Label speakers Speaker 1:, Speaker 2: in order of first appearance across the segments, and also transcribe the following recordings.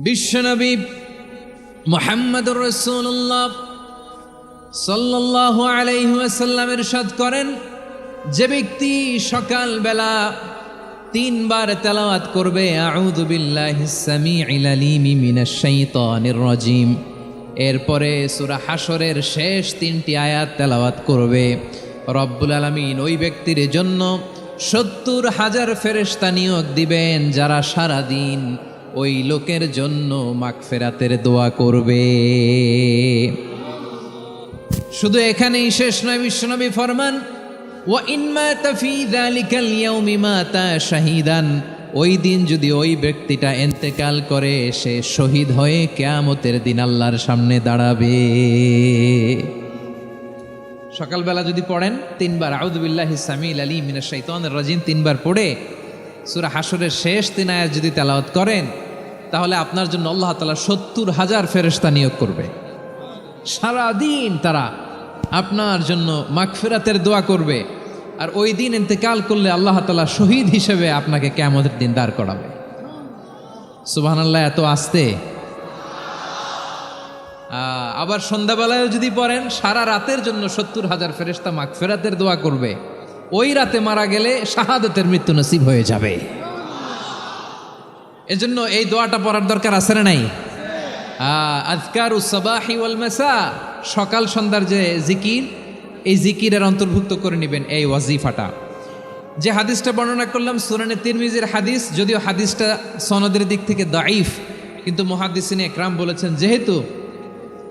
Speaker 1: বিশ্বনবী মুহাম্মদুর রাসূলুল্লাহ সাল্লাল্লাহু আলাইহি ওয়াসাল্লাম ইরশাদ করেন, যে ব্যক্তি সকালবেলা 3 বার তেলাওয়াত করবে আউযু বিল্লাহিস সামিউল আলিম মিনাশ শাইতানির রাজিম, এরপরে সূরা হাশরের শেষ 3টি আয়াত তেলাওয়াত করবে, রব্বুল আলামিন ওই ব্যক্তির জন্য 70,000 ফেরেশতা নিয়োগ দিবেন যারা সারা দিন ওই লোকের জন্য মাগফিরাতের দোয়া করবে। শুধু এখানেই শেষ নয়, বিশ্বনবী ফরমান ওয়া ইন মাতা ফি যালিকাল ইয়াউমি মাতা শাহীদান, ওই দিন যদি ওই ব্যক্তিটা ইন্তেকাল করে সে শহীদ হয়ে কিয়ামতের দিন আল্লাহর সামনে দাঁড়াবে। সকালবেলা যদি পড়েন 3 বার আউযু বিল্লাহিস সামিউল আলিম মিনাশ শাইতানির রাজিম 3 বার পড়ে সূরা হাশরের শেষ 3 আয়াত যদি তেলাওয়াত করেন, তাহলে আপনার জন্য আল্লাহ তাআলা 70,000 ফেরেশতা নিয়োগ করবে। সারা দিন তারা আপনার জন্য মাগফিরাতের দোয়া করবে, আর ওই দিন ইন্তেকাল করলে আল্লাহ তাআলা শহীদ হিসেবে আপনাকে কিয়ামতের দিন দাঁড় করাবে। সুবহানাল্লাহ, এত আস্তে। আবার সন্ধ্যাবেলায় যদি পড়েন, সারা রাতের জন্য 70,000 ফেরেশতা মাগফিরাতের দোয়া করবে। ওই রাতে মারা গেলে শাহাদাতের মৃত্যু নসিব হয়ে যাবে। এজন্য এই দোয়াটা পড়ার দরকার আছে না নাই? আযকারুস সাবাহি ওয়াল মাসা, সকাল সন্ধ্যার যে জিকির, এই জিকিরের অন্তর্ভুক্ত করে নেবেন এই ওয়াজিফাটা। যে হাদিসটা বর্ণনা করলাম সুনানে তিরমিজির হাদিস, যদিও হাদিসটা সনদের দিক থেকে দাঈফ, কিন্তু মুহাদ্দিসিনে ইকরাম বলেছেন যেহেতু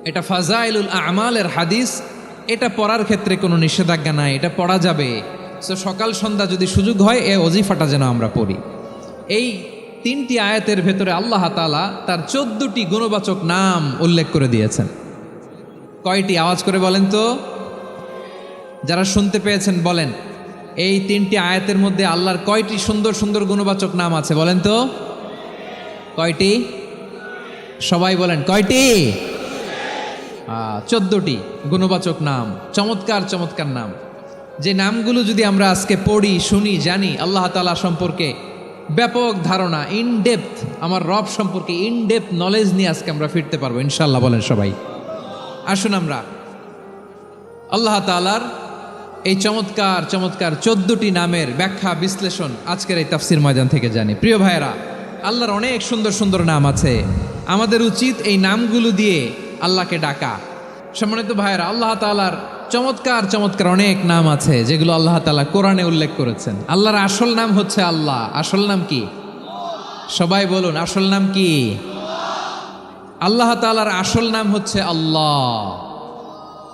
Speaker 1: এটা ফাজাইলুল আমালের হাদিস, এটা পড়ার ক্ষেত্রে কোনো নিষেধাজ্ঞা নাই, এটা পড়া যাবে। সো সকাল সন্ধ্যা যদি সুযোগ হয় এই ওয়াজিফাটা যেন আমরা পড়ি। এই 3টি আয়াতের ভেতরে আল্লাহ তাআলা তার 14টি গুণবাচক নাম উল্লেখ করে দিয়েছেন। কয়টি? আওয়াজ করে বলেন তো, যারা শুনতে পেয়েছেন বলেন, এই 3টি আয়াতের মধ্যে আল্লাহর কয়টি সুন্দর সুন্দর গুণবাচক নাম আছে বলেন তো? কয়টি? সবাই বলেন কয়টি? 14টি গুণবাচক নাম, চমৎকার চমৎকার নাম। যে নামগুলো যদি আমরা আজকে পড়ি, শুনি, জানি, আল্লাহ তাআলা সম্পর্কে ব্যাপক ধারণা, ইনডেপথ, আমার রব সম্পর্কে ইনডেপথ নলেজ নিয়ে আজকে আমরা ফিরতে পারবো ইনশাআল্লাহ। বলেন সবাই। আসুন আমরা আল্লাহ তাআলার এই চমৎকার চমৎকার 14টি নামের ব্যাখ্যা বিশ্লেষণ আজকের এই তাফসীর ময়দান থেকে জানি। প্রিয় ভাইয়েরা, আল্লাহর অনেক সুন্দর সুন্দর নাম আছে, আমাদের উচিত এই নামগুলো দিয়ে আল্লাহকে ডাকা। সম্মানিত ভাইয়েরা, আল্লাহ তাআলার চমৎকার চমৎকার অনেক নাম আছে যেগুলো আল্লাহ তাআলা কোরআনে উল্লেখ করেছেন। আল্লাহর আসল নাম হচ্ছে আল্লাহ। আসল নাম কি? সবাই বলুন, আসল নাম কি? আল্লাহ তাআলার আসল নাম হচ্ছে আল্লাহ।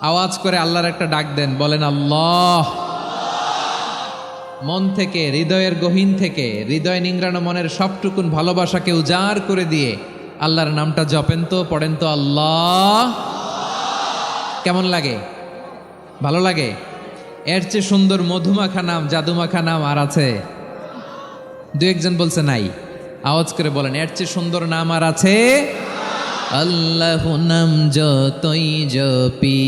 Speaker 1: আওয়াজ করে আল্লাহর একটা ডাক দেন, বলেন আল্লাহ। মন থেকে, হৃদয়ের গহীন থেকে, হৃদয় নিংড়ানো মনের সবটুকুন ভালোবাসাকে উজাড় করে দিয়ে আল্লাহর নামটা জপেন তো, পড়েন তো আল্লাহ। কেমন লাগে? ভালো লাগে? এর চেয়ে সুন্দর মধুমাখা নাম, জাদুমাখা নাম আর আছে? 2-1 বলছে নাই। আওয়াজ করে বলেন, এর চেয়ে সুন্দর নাম আর আছে? আল্লাহ নাম যতই জপি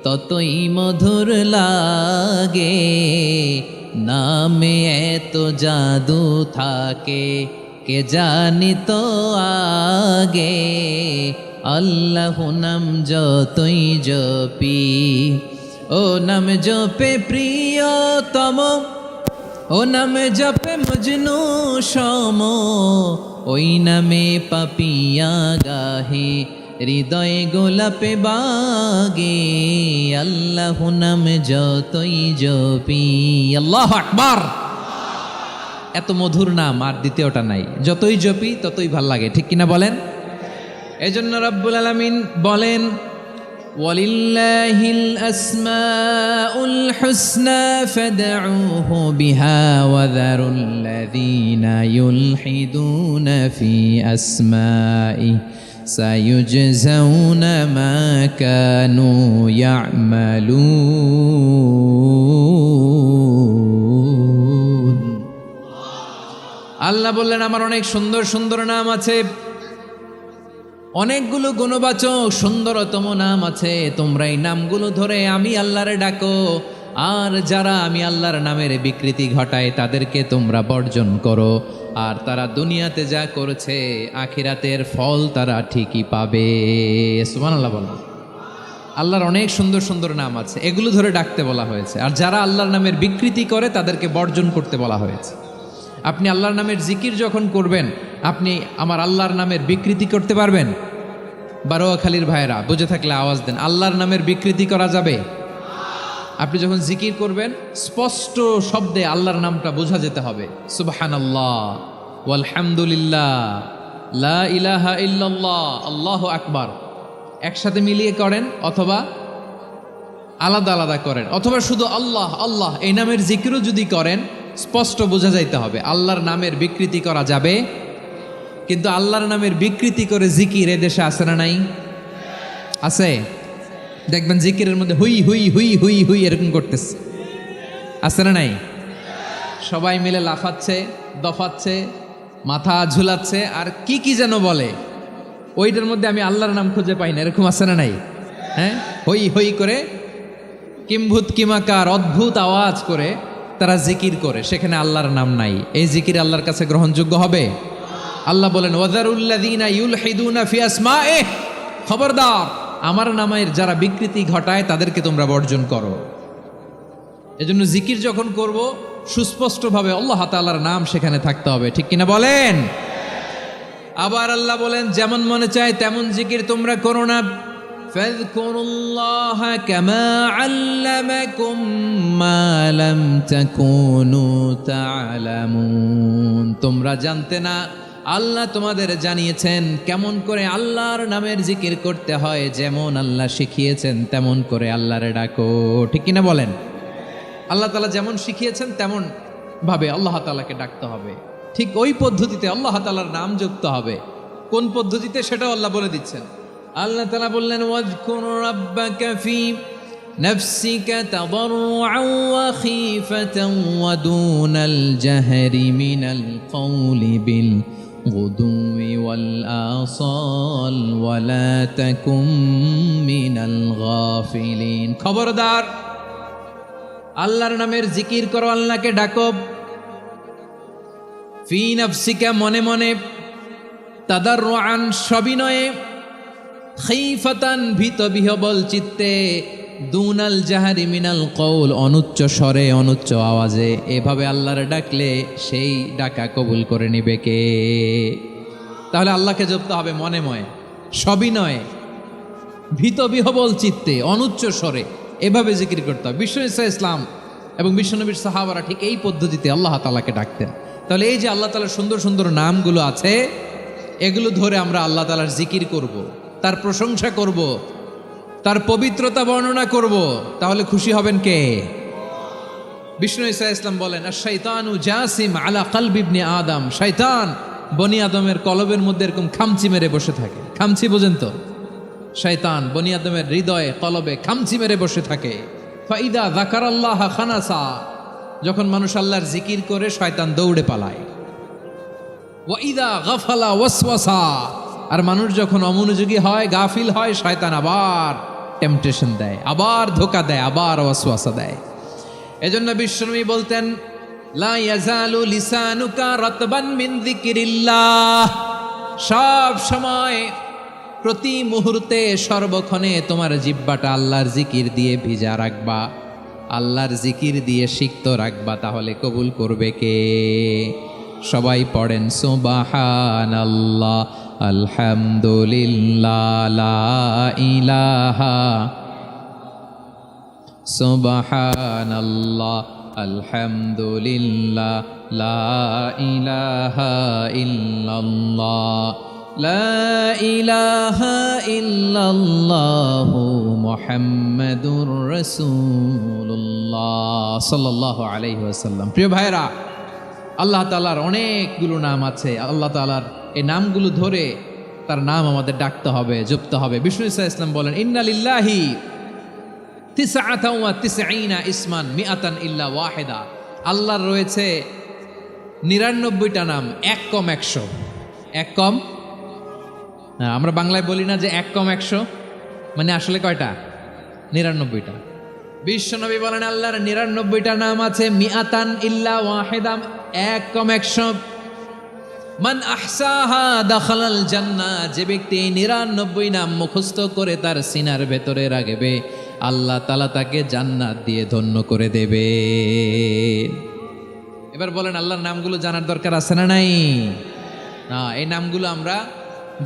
Speaker 1: ততই মধুর লাগে, নামে এত জাদু থাকে কে জানি তো আগে। আল্লাহ নাম যতই জপি, ও নাম জপে প্রিয়তম, ও নামে জপে মজনু সম, ওই নামে পাপিয়া গাহে হৃদয়ে গোলাপে বাগে। আল্লাহ নাম যতই জপি। আল্লাহু আকবার। এত মধুর নাম আর দ্বিতীয়টা নাই, যতই জপি ততই ভাল লাগে, ঠিক কিনা বলেন? এজন্য রব্বুল আলামিন বলেন, ওয়ালিল্লাহিল আসমাউল হুসনা ফাদউহু বিহা ওয়া যারুল্লাযীনা ইউলহিদুনা ফি আসমাই সায়ুজজাউনা মা কানু ইয়ামালুন। আল্লাহ বললেন, আমার অনেক সুন্দর সুন্দর নাম আছে, অনেকগুলো গুণবাচক সুন্দরতম নাম আছে। তোমরা এই নামগুলো ধরে আমি আল্লাহরে ডাকো, আর যারা আমি আল্লাহর নামের বিকৃতি ঘটায় তাদেরকে তোমরা বর্জন করো। আর তারা দুনিয়াতে যা করেছে আখিরাতের ফল তারা ঠিকই পাবে। সুবহানাল্লাহ বলো। আল্লাহর অনেক সুন্দর সুন্দর নাম আছে, এগুলো ধরে ডাকতে বলা হয়েছে। আর যারা আল্লাহর নামের বিকৃতি করে তাদেরকে বর্জন করতে বলা হয়েছে। আপনি আল্লাহর নামের জিকির যখন করবেন, আপনি আমার আল্লাহর নামের বিকৃতি করতে পারবেন? বারোয়াখালীর ভাইয়েরা বুঝে থাকলে আওয়াজ দেন, আল্লাহর নামের বিকৃতি করা যাবে? আপনি যখন জিকির করবেন স্পষ্ট শব্দে আল্লাহর নামটা বোঝা যেতে হবে। সুবহানাল্লাহ, ওয়ালহামদুলিল্লাহ, লা ইলাহা ইল্লাল্লাহ, আল্লাহু আকবার একসাথে মিলিয়ে করেন, অথবা আলাদা আলাদা করেন, অথবা শুধু আল্লাহ আল্লাহ এই নামের জিকিরও যদি করেন স্পষ্ট বোঝা যাইতে হবে। আল্লাহর নামের বিকৃতি করা যাবে, কিন্তু আল্লাহর নামের বিকৃতি করে জিকির এদেশে আছে না নাই? আছে। দেখবেন জিকিরের মধ্যে হুই হুই হুই হুই হুই এরকম করতেছে, আছে না নাই? সবাই মিলে লাফাচ্ছে, দফাচ্ছে, মাথা ঝুলাচ্ছে, আর কি কি যেন বলে, ওইটার মধ্যে আমি আল্লাহর নাম খুঁজে পাই না, এরকম আছে না নাই? হ্যাঁ, হই হই করে কিম্ভূত কিমাকার অদ্ভুত আওয়াজ করে তারা জিকির করে, সেখানে আল্লাহর নাম নাই। এই জিকির আল্লাহর কাছে গ্রহণযোগ্য হবে? আল্লাহ বলেন ওয়াযারুল্লাযীনা ইউলহিদুনা ফি আসমাইহি, খবরদার আমার নামের যারা বিকৃতি ঘটায় তাদেরকে তোমরা বর্জন করো। এজন্য জিকির যখন করব সুস্পষ্টভাবে আল্লাহ তাআলার নাম সেখানে থাকতে হবে, ঠিক কিনা বলেন? আবার আল্লাহ বলেন যেমন মনে চায় তেমন জিকির তোমরা করো না। ফাযকুরুল্লাহা কামা আল্লামাকুম মা লাম তাকুনু তা'লামুন, তোমরা জানতে না, আল্লাহ তোমাদের জানিয়েছেন কেমন করে আল্লাহর নামের জিকির করতে হয়, যেমন আল্লাহ শিখিয়েছেন তেমন করে আল্লাহরে ডাকো, ঠিক কিনা বলেন? আল্লাহ তাআলা যেমন শিখিয়েছেন তেমন ভাবে আল্লাহ তাআলাকে ডাকতে হবে, ঠিক ওই পদ্ধতিতে আল্লাহ তাআলার নাম যুক্ত হবে। কোন পদ্ধতিতে সেটাও আল্লাহ বলে দিচ্ছেন। আল্লাহ তাআলা বললেন ওয়াযকুর রাব্বাকা ফি নাফসিকা তাদাররুআন ওয়া খীফাতান ওয়া দুনাল জাহরি মিনাল কওলি বিল গুদুই ওয়াল আসাল ওয়া লা তাকুম মিনাল গাফিলিন, খবরদার আল্লাহর নামের জিকির করো, আল্লাহকে ডাকো। ফি নাফসিকা মনে মনে, তাদাররুআন সবিনয়ে, খীফাতান ভীত বিহবল চিত্তে, দুনাল জাহারি মিনাল কওল অনুচ্চ স্বরে অনুচ্চ আওয়াজে। এভাবে আল্লাহর ডাকলে সেই ডাকা কবুল করে নিবে কে? তাহলে আল্লাহকে জপতে হবে মনে মনে, সবিনয়ে, ভীত বিহবল চিত্তে, অনুচ্চ স্বরে, এভাবে জিকির করতে হবে। বিশ্ব ইসলাম এবং বিশ্বনবীর সাহাবারা ঠিক এই পদ্ধতিতে আল্লাহ তাআলাকে ডাকতেন। তাহলে এই যে আল্লাহ তাআলার সুন্দর সুন্দর নামগুলো আছে, এগুলো ধরে আমরা আল্লাহ তাআলার জিকির করব, তার প্রশংসা করব, তার পবিত্রতা বর্ণনা করব, তাহলে খুশি হবেন কে? বিষ্ণু ঈসা ইসলাম বলেন আশ-শাইতানু জাসিম আলা কলবি ইবনে আদম, শয়তান বনি আদমের কলবের মধ্যে এরকম খামচি মেরে বসে থাকে। খামচি বোঝেন তো? শয়তান বনি আদমের হৃদয়ে কলবে খামচি মেরে বসে থাকে। ফাইদা যাকারাল্লাহ খানাসা, যখন মানুষ আল্লাহর জিকির করে শয়তান দৌড়ে পালায়। ওয়া ইদা গাফালা ওয়াসওয়াসা, আর মানুষ যখন অমনোযোগী হয়, গাফিল হয়, শয়তান আবার টেম্পটেশন দেয়, আবার ধোঁকা দেয়, আবার ওয়াসওয়াসা দেয়। এজন্য বিশ্বনবী বলতেন লা ইয়াজালু লিসানুকা রাতবান মিন যিকরিল্লাহ, সব সময় প্রতি মুহূর্তে সর্বক্ষণে তোমার জিহ্বাটা আল্লাহর জিকির দিয়ে ভিজা রাখবা, আল্লাহর জিকির দিয়ে সিক্ত রাখবা, তাহলে কবুল করবে কে? সবাই পড়েন সুবহানাল্লাহ, আলহামদুলিল্লাহ, লা ইলাহা, সুবহানাল্লাহ, আলহামদুলিল্লাহ, লা ইলাহা ইল্লাল্লাহ, লা ইলাহা ইল্লাল্লাহু মুহাম্মাদুর রাসূলুল্লাহ সাল্লাল্লাহু আলাইহি ওয়াসাল্লাম। প্রিয় ভাইরা, আল্লাহ তাআলার অনেকগুলো নাম আছে। আল্লাহ তাআলার এই নামগুলো ধরে তার নাম আমাদের ডাকতে হবে, জপতে হবে। বিষ্ণু ঈসা ইসলাম বলেন ইন্না লিল্লাহি তিসআতান ওয়া তিসঈনা ইসমান মিআতান ইল্লা ওয়াহিদা, আল্লাহর রয়েছে 99টা নাম, এক কম 100। এক কম, আমরা বাংলায় বলি না যে এক কম 100, মানে আসলে কয়টা? 99টা। বিশ্বনবী বলেন আল্লাহর 99টা নাম আছে, মিআতান ইল্লা ওয়াহিদা, এক কম 100। মান আহসাহা দাখালাল জান্নাহ, যে ব্যক্তি 99 নাম মুখস্থ করে তার সিনার ভেতরে রাখবে, আল্লাহ তাআলা তাকে জান্নাত দিয়ে ধন্য করে দেবে। এবার বলেন, আল্লাহর নামগুলো জানার দরকার আছে না নাই? না, এই নামগুলো আমরা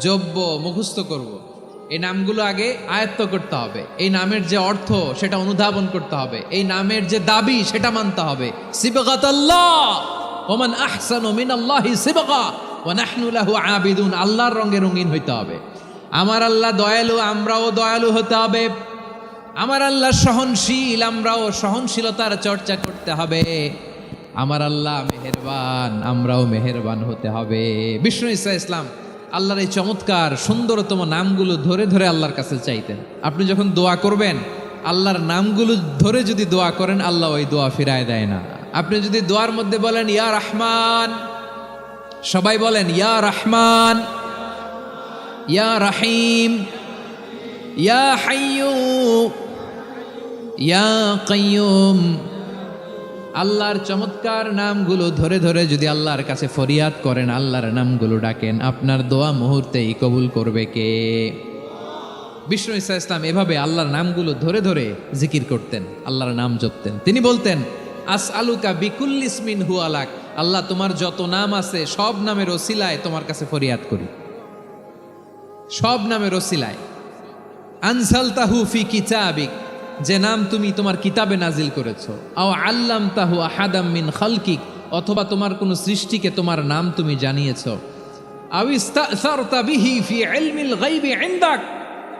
Speaker 1: যোগ্য মুখস্থ করব। এই নামগুলো আগে আয়ত্ত করতে হবে। এই নামের যে অর্থ সেটা অনুধাবন করতে হবে। এই নামের যে দাবি সেটা মানতে হবে। সিবগাতাল্লাহ ওয়া মান আহসানু মিনাল্লাহি সিবগা ওয়া নাহনু লাহু আবিদুন। আল্লাহর রঙে রঙিন হইতে হবে। আমার আল্লাহ দয়ালু, আমরাও দয়ালু হতে হবে। আমার আল্লাহ সহনশীল, আমরাও সহনশীলতার চর্চা করতে হবে। আমার আল্লাহ মেহেরবান, আমরাও মেহেরবান হতে হবে। বিষ্ণু ঈসা ইসলাম আল্লাহর এই চমৎকার সুন্দরতম নামগুলো ধরে ধরে আল্লাহর কাছে চাইতেন। আপনি যখন দোয়া করবেন, আল্লাহর নামগুলো ধরে যদি দোয়া করেন, আল্লাহ ওই দোয়া ফিরায় দেয় না। আপনি যদি দোয়ার মধ্যে বলেন ইয়া রহমান, সবাই বলেন ইয়া রহমান, ইয়া রহিম, ইয়া হাইয়্যু, ইয়া কাইয়্যুম, আল্লাহর চমৎকার নামগুলো ধরে ধরে যদি আল্লাহর কাছে ফরিয়াদ করেন, আল্লাহর নামগুলো ডাকেন, আপনার দোয়া মুহূর্তেই কবুল করবে কে? বিষ্ণু ঈসা ইসলাম এভাবে আল্লাহর নামগুলো ধরে ধরে জিকির করতেন, আল্লাহর নাম জপতেন। তিনি বলতেন আসআলুকা বিকুল্লি ইসমিন হুয়া লাক, আল্লাহ তোমার যত নাম আছে সব নামের ওসিলায় তোমার কাছে ফরিয়াদ করি, সব নামের ওসিলায়। আনসালতাহু ফি কিতাবিক, যে নাম তুমি তোমার কিতাবে নাজিল করেছো। আও আল্লামতাহু আহাদাম মিন খালকিক, অথবা তোমার কোনো সৃষ্টিকে তোমার নাম তুমি জানিয়েছো। আও ইস্তাসারতা বিহি ফি ইলমিল গায়বি ইনদাক,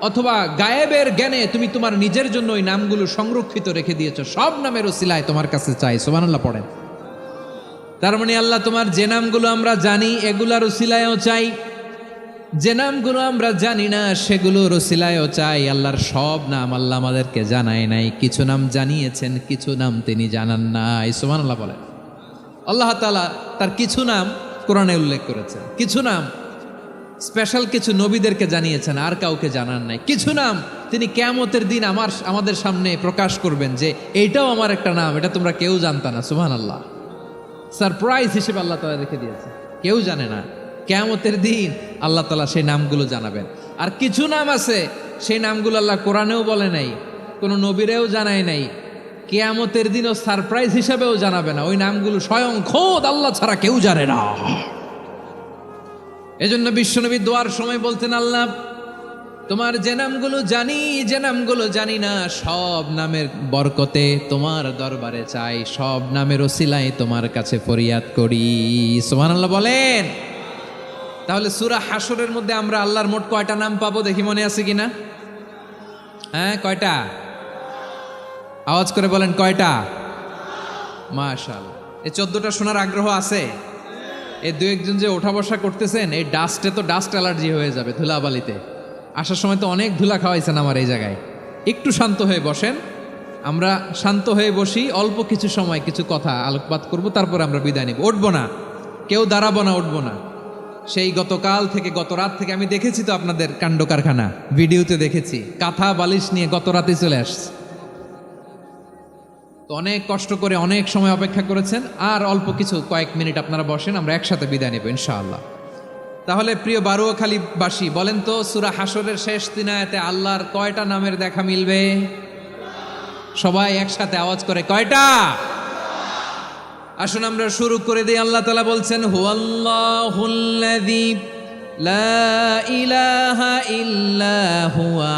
Speaker 1: অথবা গায়েবের জ্ঞানে তুমি তোমার নিজের জন্য ওই নামগুলো সংরক্ষিত রেখে দিয়েছো। সব নামের ওসিলায় তোমার কাছে চাই। সুবহানাল্লাহ পড়েন। তার মানে আল্লাহ তোমার যে নামগুলো আমরা জানি এগুলার ওসিলায়ও চাই, যে নামগুলো আমরা জানি না সেগুলোর ওসিলায়ও চাই। আল্লাহর সব নাম আল্লাহ আমাদেরকে জানায় নাই, কিছু নাম জানিয়েছেন, কিছু নাম তিনি জানান নাই। সুবহানাল্লাহ বলেন। আল্লাহ তাআলা তার কিছু নাম কোরআনে উল্লেখ করেছেন, কিছু নাম স্পেশাল কিছু নবীদেরকে জানিয়েছেন, আর কাউকে জানান নাই। কিছু নাম তিনি কিয়ামতের দিন আমাদের সামনে প্রকাশ করবেন যে এইটাও আমার একটা নাম, এটা তোমরা কেউ জানতা না। সুবহানাল্লাহ, সারপ্রাইজ হিসেবে আল্লাহ তাআলা রেখে দিয়েছে, কেউ জানে না। কিয়ামতের দিন আল্লাহ তাআলা সেই নামগুলো জানাবেন। আর কিছু নাম আছে সেই নামগুলো আল্লাহ কোরআনেও বলে নাই, কোনো নবীরেও জানায় নাই, কিয়ামতের দিনও সারপ্রাইজ হিসাবেও জানাবে না। ওই নামগুলো স্বয়ং খোদ আল্লাহ ছাড়া কেউ জানে না। এজন্য বিশ্বনবী দোয়ার সময় বলতেন, আল্লাহ তোমার যে নামগুলো জানি, যে নামগুলো জানি না, সব নামের বরকতে তোমার দরবারে চাই, সব নামের ওসিলায় তোমার কাছে ফরিয়াদ করি। সুবহানাল্লাহ বলেন। তাহলে সূরা হাশরের মধ্যে আমরা আল্লাহর মোট কয়টা নাম পাবো দেখি, মনে আছে কিনা? হ্যাঁ, কয়টা? আওয়াজ করে বলেন কয়টা? মাশাআল্লাহ। এই 14টা শোনার আগ্রহ আছে? এই দু একজন যে ওঠা বসা করতেছেন, এই ডাস্টে তো ডাস্ট অ্যালার্জি হয়ে যাবে, ধুলাবালিতে আসার সময় তো অনেক ধুলা খাওয়াইছেন আমার এই জায়গায়। একটু শান্ত হয়ে বসেন, আমরা শান্ত হয়ে বসি, অল্প কিছু সময় কিছু কথা আলোকপাত করব, তারপর আমরা বিদায় নিব। উঠবো না, কেউ দাঁড়াবো না, উঠবো না। সেই গতকাল থেকে, গত রাত থেকে আমি দেখেছি তো আপনাদের কাণ্ড কারখানা, ভিডিওতে দেখেছি, কাঁথা বালিশ নিয়ে গত রাতে চলে আসছে। তো অনেক কষ্ট করে অনেক সময় অপেক্ষা করেছেন, আর অল্প কিছু কয়েক মিনিট আপনারা বসেন, আমরা একসাথে বিদায় নেব ইনশাআল্লাহ। তাহলে প্রিয় বারুয়াখালীবাসী, বলেন তো সূরা হাশরের শেষ 3 আয়াতে আল্লাহর কয়টা নামের দেখা মিলবে? সবাই একসাথে আওয়াজ করে কয়টা? আসুন আমরা শুরু করে দিই। আল্লাহ তাআলা বলছেন, হুয়াল্লাহুল্লাযী লা ইলাহা ইল্লা হুয়া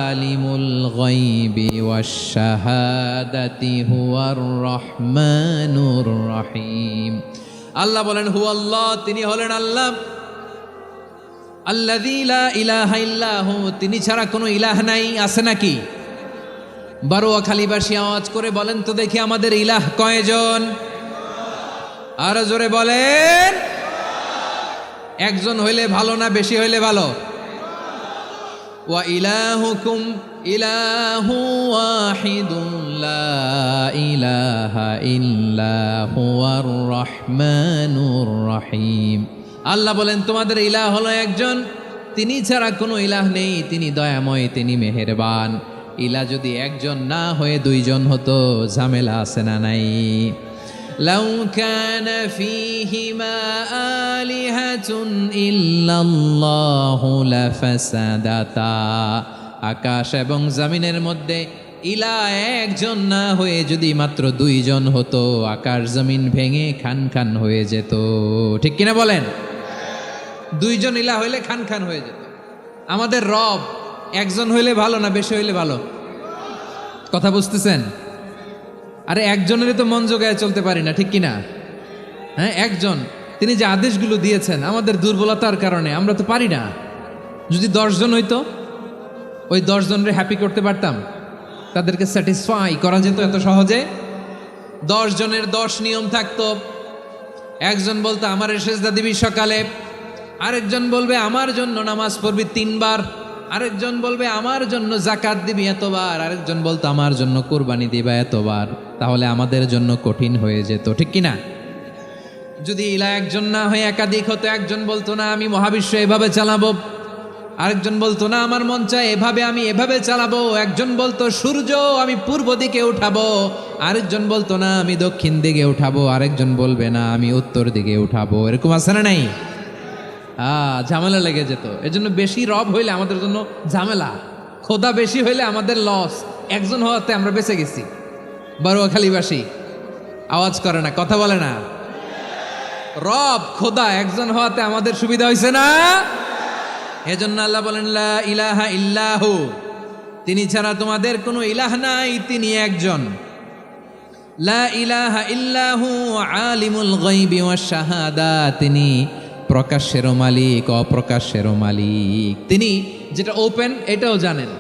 Speaker 1: আলিমুল গায়বি ওয়াশ শাহাদাতি হুয়ার রহমানুর রহিম। আল্লাহ বলেন হুয়াল্লাহ, তিনি হলেন আল্লাহ, আল্লাযী লা ইলাহা ইল্লা হু, তিনি ছাড়া কোনো ইলাহ নাই। আছে নাকি? বারুয়াখালীবাসী আওয়াজ করে বলেন তো দেখি, আমাদের ইলাহ কয়জন? আরো জোরে বলেন। একজন হইলে ভালো না বেশি হইলে ভালো? ওয়া ইলাহুকুম ইলাহু ওয়াহিদুন লা ইলাহা ইল্লা হুয়ার রহমানুর রহিম। আল্লাহ বলেন তোমাদের ইলাহ হলো একজন, তিনি ছাড়া কোনো ইলাহ নেই, তিনি দয়াময়, তিনি মেহেরবান। ইলাহ যদি একজন না হয়ে দুইজন হতো, ঝামেলা আছে না নাই? লাউ কানা ফীহিমা আলিহাতুন ইল্লাল্লাহু লাফাসাদাতা, আকাশ এবং জমিনের মধ্যে ইলা একজন না হয়ে যদি মাত্র দুইজন হতো, আকাশ জমিন ভেঙে খান খান হয়ে যেত। ঠিক কিনা বলেন? দুইজন ইলা হইলে খান খান হয়ে যেত। আমাদের রব একজন হইলে ভালো না বেশি হইলে ভালো? কথা বুঝতেছেন? আরে একজনেরই তো মন জোগায় চলতে পারি না, ঠিক কিনা? হ্যাঁ, একজন, তিনি যে আদেশগুলো দিয়েছেন আমাদের দুর্বলতার কারণে আমরা তো পারি না। যদি 10 জন হইতো, ওই 10 জনের হ্যাপি করতে পারতাম, তাদেরকে স্যাটিসফাই করা যেত এত সহজে? 10 জনের 10 নিয়ম থাকতো। একজন বলতো আমার সেজদা দিবি সকালে, আরেকজন বলবে আমার জন্য নামাজ পড়বি 3 বার, আরেকজন বলবে আমার জন্য যাকাত দিবি এতবার, আরেকজন বলতো আমার জন্য কুরবানি দিবা এতবার। তাহলে আমাদের জন্য কঠিন হয়ে যেত, ঠিক কিনা? যদি ইলা একজন না হয়ে একাধিক হতো, একজন বলতো না আমি মহাবিশ্ব এভাবে চালাবো, আরেকজন বলতো না আমার মন চায় এভাবে, আমি এভাবে চালাবো, একজন বলতো সূর্য আমি পূর্ব দিকে উঠাবো, আরেকজন বলতো না আমি দক্ষিণ দিকে উঠাবো, আরেকজন বলবে না আমি উত্তর দিকে উঠাবো। এরকম আছে না নাই? ঝামেলা লেগে যেত। এজন্য বেশি রব হইলে আমাদের জন্য ঝামেলা, খোদা বেশি হইলে আমাদের লস। একজন হওয়াতে আমরা বেঁচে গেছি। বারুয়াখালীবাসী আওয়াজ করে না, কথা বলে না। রব খোদা একজন হওয়াতে আমাদের সুবিধা হয়েছে না? এজন্য আল্লাহ বলেন লা ইলাহা ইল্লাহু, তিনি ছাড়া তোমাদের কোনো ইলাহ নাই, তিনি একজন। লা ইলাহা ইল্লাহু আলিমুল গায়বি ওয়াশ শাহাদা, তিনি প্রকাশ্যেরও মালিক অপ্রকাশ্যেরও মালিক। তিনি যেটা ওপেন এটাও জানেন,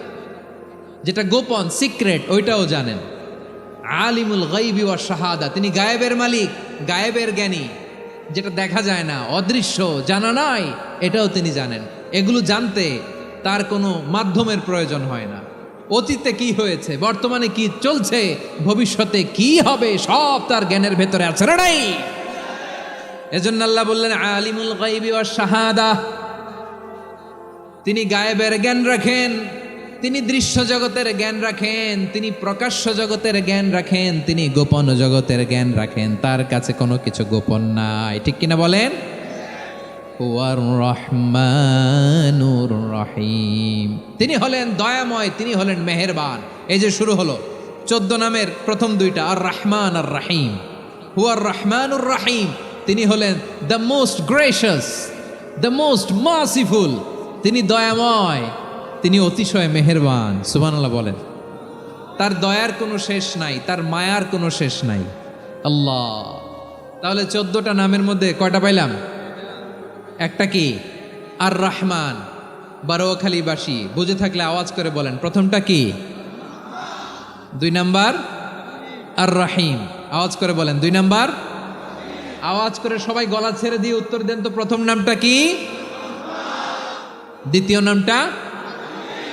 Speaker 1: যেটা গোপন সিক্রেট ওইটাও জানেন। আলিমুল গায়বি ওয়াশ শাহাদা, তিনি গায়েবের মালিক, গায়েবের জ্ঞানী, যেটা দেখা যায় না, অদৃশ্য, জানা নাই, এটাও তিনি জানেন। এগুলো জানতে তার কোনো মাধ্যমের প্রয়োজন হয় না। অতীতে কি হয়েছে, বর্তমানে কি চলছে, ভবিষ্যতে কি হবে, সব তার জ্ঞানের ভেতরে আছে না নাই? এজন্য আল্লাহ বললেন আলিমুল গায়বি ওয়াশ শাহাদা, তিনি গায়েবের জ্ঞান রাখেন, তিনি দৃশ্য জগতের জ্ঞান রাখেন, তিনি প্রকাশ্য জগতের জ্ঞান রাখেন, তিনি গোপন জগতের জ্ঞান রাখেন। তার কাছে কোনো কিছু গোপন নাই, ঠিক কিনা বলেন? হুয়ার রহমানুর রহিম, তিনি হলেন দয়াময়, তিনি হলেন মেহেরবান। এই যে শুরু হলো 14 নামের প্রথম 2টা, আর রহমান আর রহিম। হুয়ার রহমানুর রহিম, তিনি হলেন the most gracious, the most merciful, তিনি দয়াময়, তিনি অতিশয় মেহেরবান। সুবহানাল্লাহ বলেন। তার দয়ার কোনো শেষ নাই, তার মায়ার কোনো শেষ নাই। আল্লাহ, তাহলে 14টা নামের মধ্যে কয়টা পাইলাম? একটা কি? আর রহমান। বারোয়াখালীবাসী বুঝে থাকলে আওয়াজ করে বলেন, প্রথমটা কি? 2 নাম্বার আর রহিম। আওয়াজ করে বলেন 2 নাম্বার। আওয়াজ করে সবাই গলা ছেড়ে দিয়ে উত্তর দেন তো, প্রথম নামটা কি? দ্বিতীয় নামটা?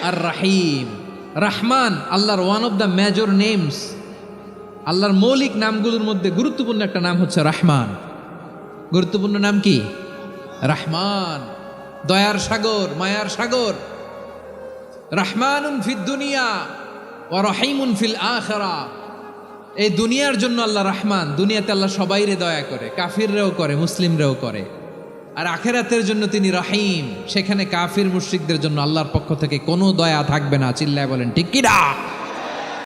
Speaker 1: আর রহিম। রহমান আল্লাহর one of the major names, আল্লাহর মৌলিক নামগুলোর মধ্যে গুরুত্বপূর্ণ একটা নাম হচ্ছে রহমান। গুরুত্বপূর্ণ নাম কি? রহমান, দয়ার সাগর, মায়ার সাগর। রহমানুন ফিদ দুনিয়া ওয়া রহিমুন ফিল আখিরা। এই দুনিয়ার জন্য আল্লাহ রহমান, দুনিয়াতে আল্লাহ সবাইরে দয়া করে, কাফিররেও করে, মুসলিমরেও করে। আর আখিরাতের জন্য তিনি রহিম, সেখানে কাফির মুশরিকদের জন্য আল্লাহর পক্ষ থেকে কোনো দয়া থাকবে না। চিল্লায় বলেন ঠিক কি না?